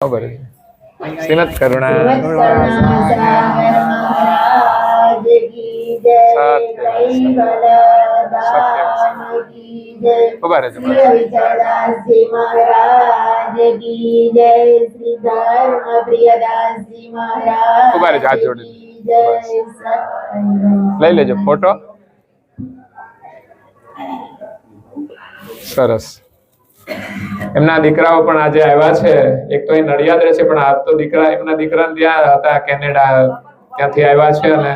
बराबर श्रीमद करुणा हाथ जोड़े लई लेजो फोटो सरस એમના દીકરાઓ પણ આજે આવ્યા છે એક તો એ નડિયાદ રહે છે પણ આ તો દીકરા એમના દીકરા ત્યાં હતા કેનેડા ત્યાંથી આવ્યા છે અને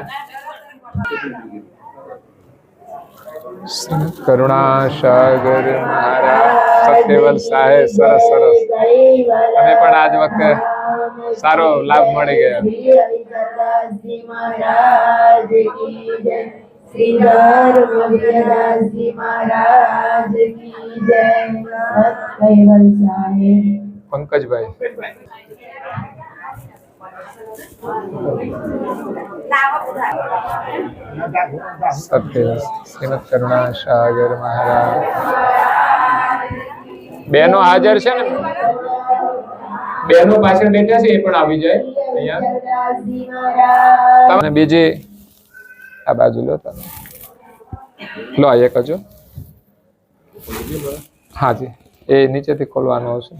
કરુણા સાગર મહારાજ સત્યવલ સાહેબ સરસ સરસ તમે પણ આજ વખતે સારો લાભ મળી ગયો श्रीधर मध्यदास जी महाराज की जय। सत्कैवल साहेब पंकज भाई सत्कैवल श्रीमद करुणा सागर महाराज बहनों हाजर छे ने बहनों पाछळ बैठा छे ए पण आवी जाय अहीया तमने बीजी आ बाजू लो તમે લો આ એક હજો હા જી એ નીચેથી ખોલવાનો આવશે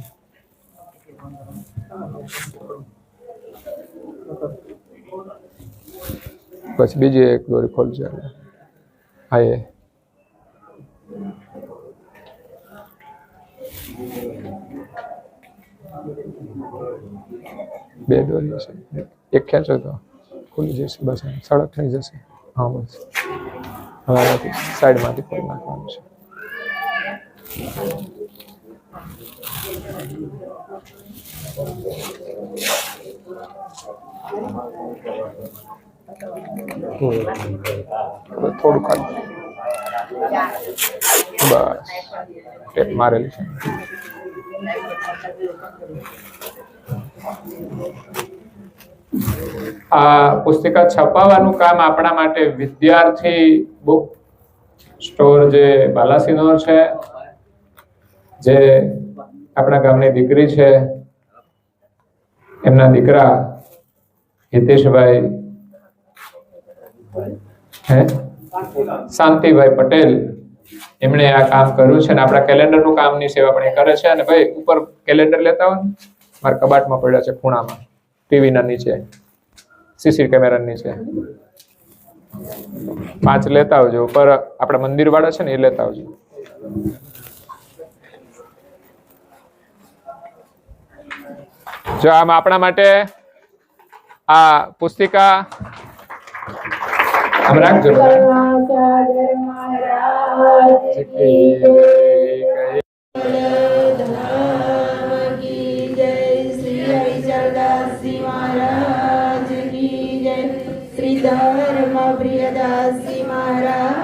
પછી બીજી એક દોરી ખોલજો હા એ બે દોરી છે એક ખેંચો તો ખુલી જશે બસ સડક થઈ જશે हाँ बस हमारा साइड में खोल नाखवानुं छे थोड़ू काट बस टेप मारेली छे आ पुस्तिका छपावानुं काम आपणा माटे विद्यार्थी बुक स्टोर जे बालासिनोर छे जे आपणा गामनी दीकरी छे एमना दीकरा हितेशभाई शांतिभाई पटेल एमणे आ काम कर्युं छे ने आपणा केलेंडरनुं कामनी सेवा पण ए करे छे अने भाई ऊपर केलेंडर लेता हो मारा कबाटमां पड्या छे खूणामां टीवी ना नीचे सीसी कैमरा नीचे 5 लेता आवजो ऊपर आपड़ा मंदिर वाला छे ने ए लेता आवजो जो आम आपणा माटे आ पुस्तिका आम राखजो श्रीधर प्रियदास जी महाराज